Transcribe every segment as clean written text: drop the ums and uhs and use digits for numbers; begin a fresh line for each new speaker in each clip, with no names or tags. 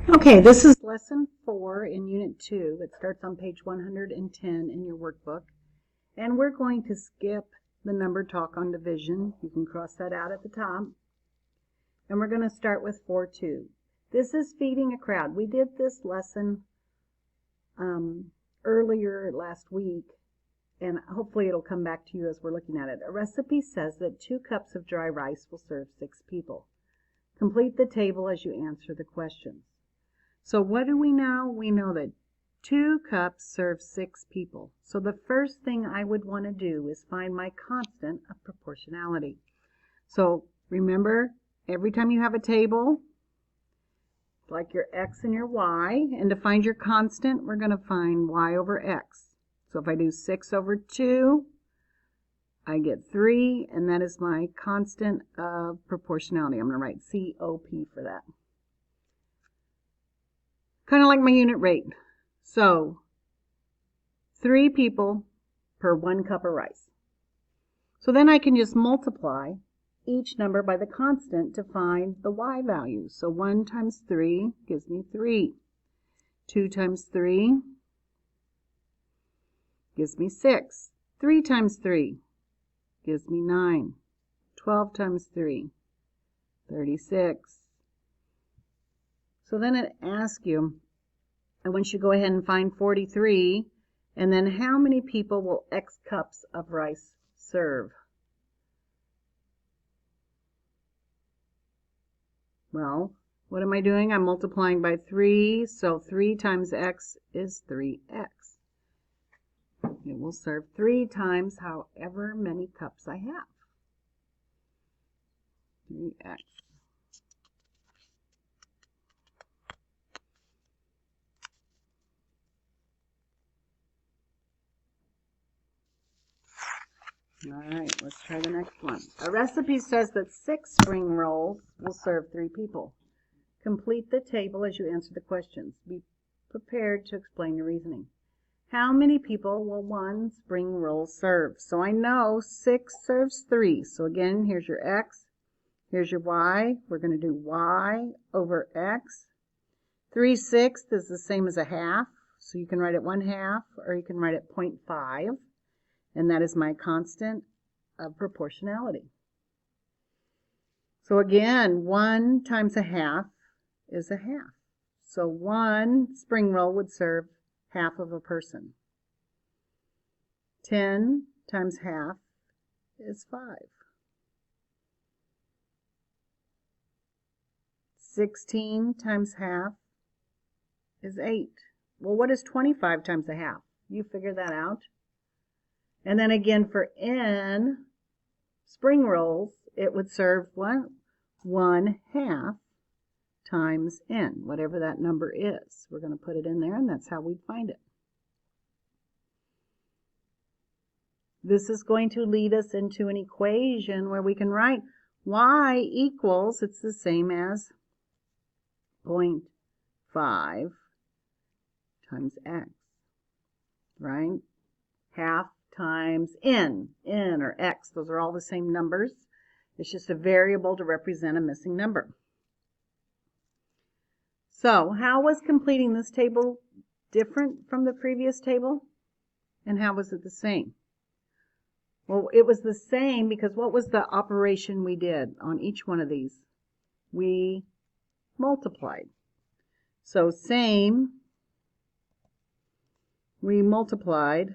Okay, this is lesson 4 in unit 2. It starts on page 110 in your workbook. And we're going to skip the number talk on division. You can cross that out at the top. And we're going to start with 4-2. This is feeding a crowd. We did this lesson earlier last week, and hopefully it'll come back to you as we're looking at it. A recipe says that 2 cups of dry rice will serve 6 people. Complete the table as you answer the questions. So what do we know? We know that 2 cups serve 6 people. So the first thing I would want to do is find my constant of proportionality. So remember, every time you have a table, like your x and your y, and to find your constant, we're going to find y over x. So if I do 6 over 2, I get 3, and that is my constant of proportionality. I'm going to write COP for that. Kind of like my unit rate. So 3 people per 1 cup of rice. So then I can just multiply each number by the constant to find the y value. So 1 times 3 gives me 3. 2 times 3 gives me 6. 3 times 3 gives me 9. 12 times 3, 36. So then it asks you, I want you to go ahead and find 43, and then how many people will X cups of rice serve? Well, what am I doing? I'm multiplying by 3, so 3 times X is 3X. It will serve 3 times however many cups I have. 3X. All right, let's try the next one. A recipe says that 6 spring rolls will serve 3 people. Complete the table as you answer the questions. Be prepared to explain your reasoning. How many people will 1 spring roll serve? So I know 6 serves 3. So again, here's your x, here's your y. We're going to do y over x. 3/6 is the same as a half, so you can write it 1/2, or you can write it 0.5. And that is my constant of proportionality. So again, 1 times a half is a half. So 1 spring roll would serve half of a person. 10 times half is 5. 16 times half is 8. Well, what is 25 times a half? You figure that out. And then again, for n spring rolls, it would serve what? 1/2 times n, whatever that number is. We're going to put it in there, and that's how we'd find it. This is going to lead us into an equation where we can write y equals, it's the same as 0.5 times x, right? Half times n or x, those are all the same numbers. It's just a variable to represent a missing number. So how was completing this table different from the previous table? And how was it the same? Well, it was the same because what was the operation we did on each one of these? We multiplied. So same, we multiplied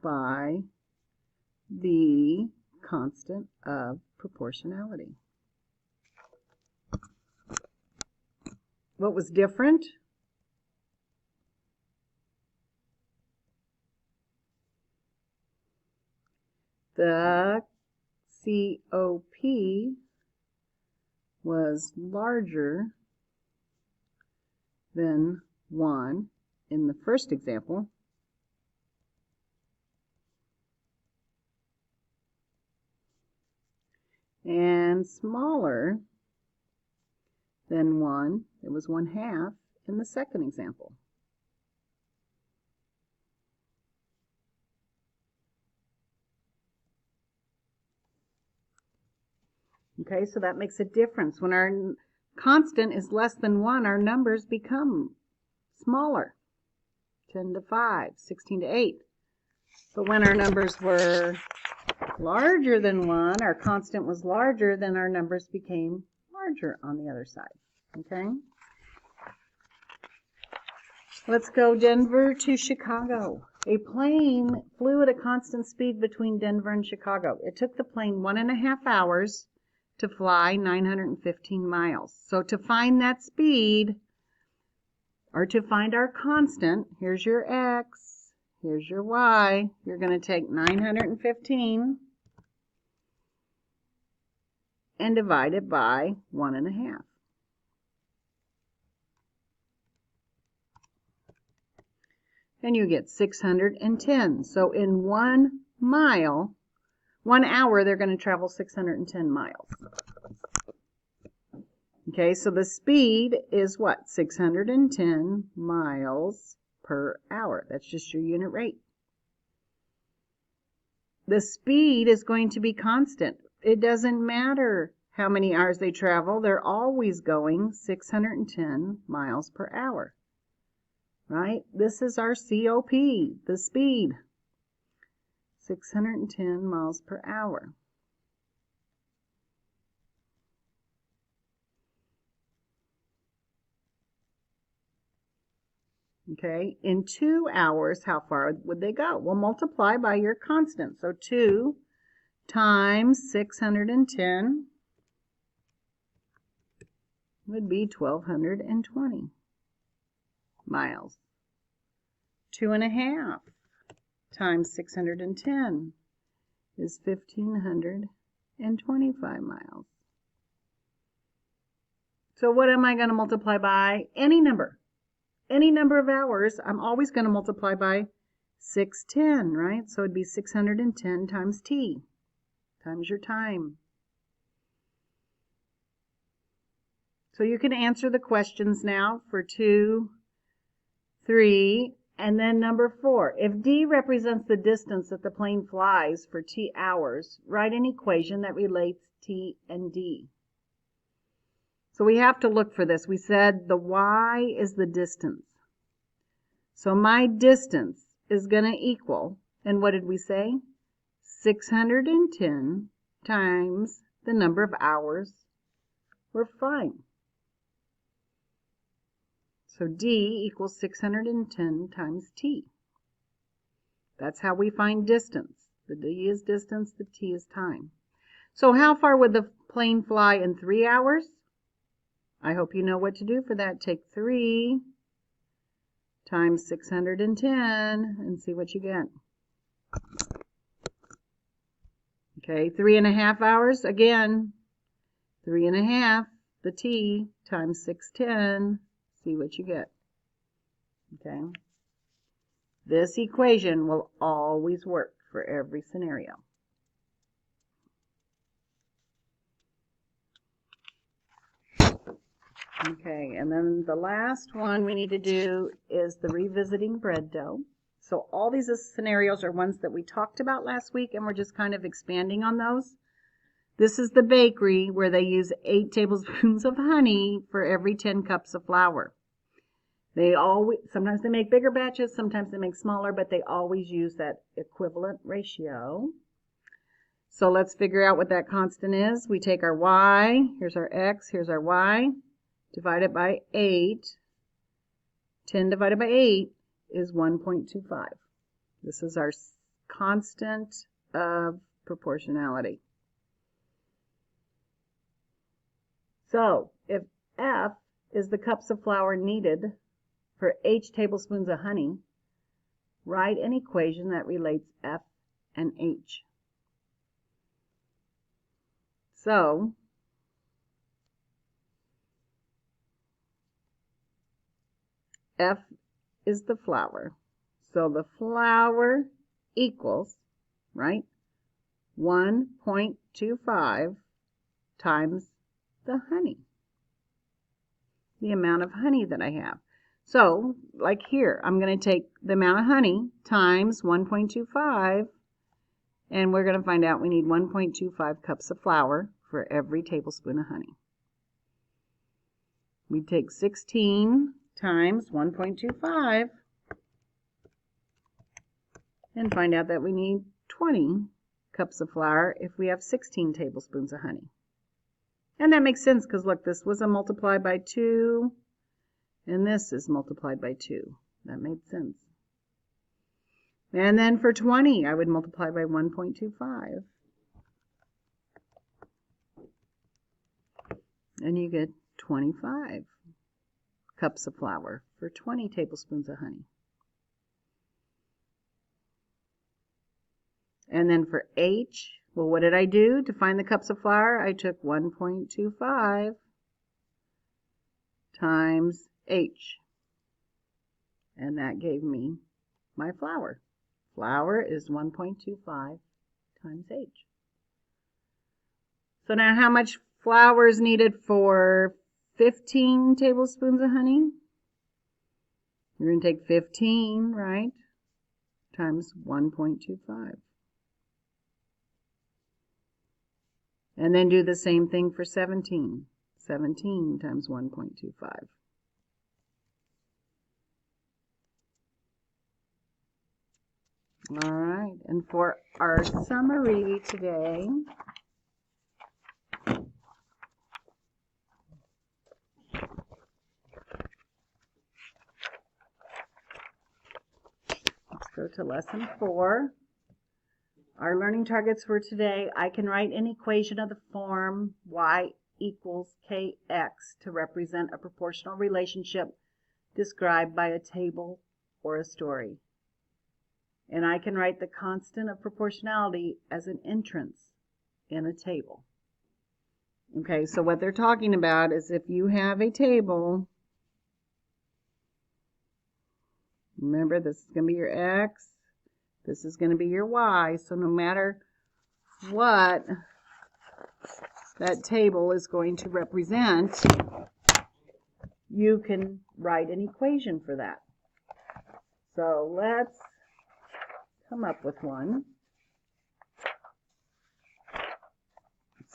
by the constant of proportionality. What was different? The COP was larger than 1 in the first example, and smaller than 1, it was 1/2 in the second example. Okay, so that makes a difference. When our constant is less than 1, our numbers become smaller. 10 to 5, 16 to 8. But when our numbers were larger than 1, our constant was larger, then our numbers became larger on the other side. Okay? Let's go Denver to Chicago. A plane flew at a constant speed between Denver and Chicago. It took the plane 1.5 hours to fly 915 miles. So to find that speed, or to find our constant, here's your x, here's your y. You're going to take 915 and divide it by 1.5. And you get 610. So in 1 mile, 1 hour, they're going to travel 610 miles. Okay, so the speed is what? 610 miles per hour. That's just your unit rate. The speed is going to be constant. It doesn't matter how many hours they travel. They're always going 610 miles per hour. Right? This is our COP, the speed. 610 miles per hour. Okay, in 2 hours, how far would they go? Well, multiply by your constant. So 2 times 610 would be 1,220 miles. 2.5 times 610 is 1,525 miles. So what am I going to multiply by? Any number. Any number of hours, I'm always going to multiply by 610, right? So it'd be 610 times t, times your time. So you can answer the questions now for 2, 3, and then number 4. If d represents the distance that the plane flies for t hours, write an equation that relates t and d. So we have to look for this. We said the y is the distance. So my distance is going to equal, and what did we say? 610 times the number of hours we're flying. So d equals 610 times t. That's how we find distance. The d is distance, the t is time. So how far would the plane fly in 3 hours? I hope you know what to do for that. Take 3 times 610 and see what you get. Okay, 3.5 hours. Again, 3.5, the t, times 610. See what you get. Okay. This equation will always work for every scenario. Okay, and then the last one we need to do is the revisiting bread dough. So all these scenarios are ones that we talked about last week, and we're just kind of expanding on those. This is the bakery where they use 8 tablespoons of honey for every 10 cups of flour. Sometimes they make bigger batches, sometimes they make smaller, but they always use that equivalent ratio. So let's figure out what that constant is. We take our y, here's our x, here's our y, divide it by 8. 10 divided by 8 is 1.25. This is our constant of proportionality. So if F is the cups of flour needed for H tablespoons of honey, write an equation that relates F and H. So F is the flour. So the flour equals, right, 1.25 times the honey, the amount of honey that I have. So, like here, I'm going to take the amount of honey times 1.25, and we're going to find out we need 1.25 cups of flour for every tablespoon of honey. We take 16 times 1.25 and find out that we need 20 cups of flour if we have 16 tablespoons of honey. And that makes sense because look, this was a multiplied by 2 and this is multiplied by 2. That made sense. And then for 20, I would multiply by 1.25. And you get 25 cups of flour for 20 tablespoons of honey. And then for H, well, what did I do to find the cups of flour? I took 1.25 times H. And that gave me my flour. Flour is 1.25 times H. So now how much flour is needed for 15 tablespoons of honey? You're going to take 15, right, times 1.25. And then do the same thing for 17. 17 times 1.25. All right, and for our summary today, let's go to lesson 4. Our learning targets for today, I can write an equation of the form y equals kx to represent a proportional relationship described by a table or a story. And I can write the constant of proportionality as an entrance in a table. Okay, so what they're talking about is if you have a table, remember this is going to be your x, this is going to be your y, so no matter what that table is going to represent, you can write an equation for that. So let's come up with one.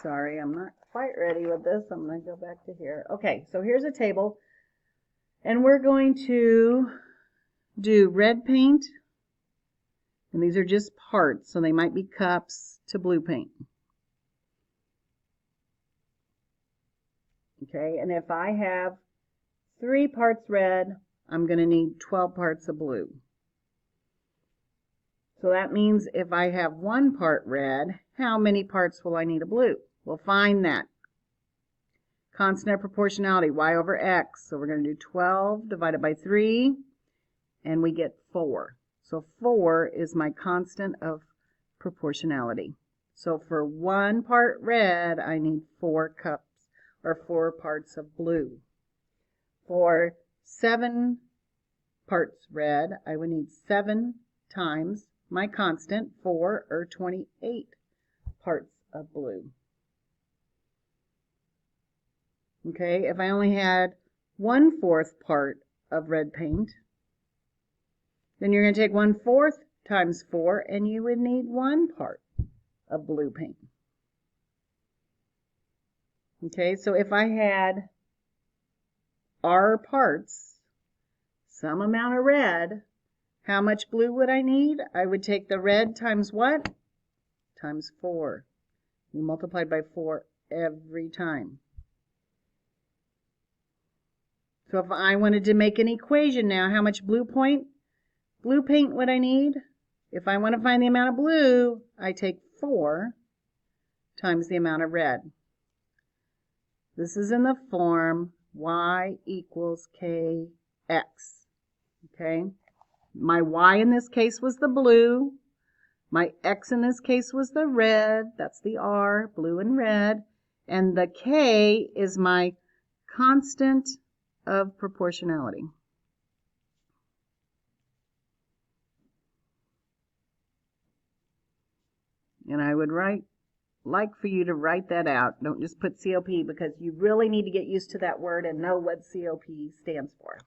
Sorry, I'm not quite ready with this. I'm going to go back to here. Okay, so here's a table, and we're going to do red paint, and these are just parts, so they might be cups, to blue paint. Okay, and if I have 3 parts red, I'm going to need 12 parts of blue. So that means if I have 1 part red, how many parts will I need of blue? We'll find that. Constant of proportionality, y over x. So we're going to do 12 divided by 3, and we get 4. So 4 is my constant of proportionality. So for 1 part red, I need 4 cups, or 4 parts of blue. For 7 parts red, I would need 7 times my constant, 4, or 28 parts of blue. Okay, if I only had 1/4 part of red paint, then you're going to take 1/4 times 4, and you would need 1 part of blue paint. Okay, so if I had R parts, some amount of red, how much blue would I need? I would take the red times what? Times 4. You multiplied by 4 every time. So if I wanted to make an equation now, how much blue paint would I need? If I want to find the amount of blue, I take 4 times the amount of red. This is in the form y equals kx. Okay? My y in this case was the blue. My x in this case was the red. That's the R, blue and red. And the k is my constant of proportionality. And I would like for you to write that out. Don't just put COP, because you really need to get used to that word and know what COP stands for.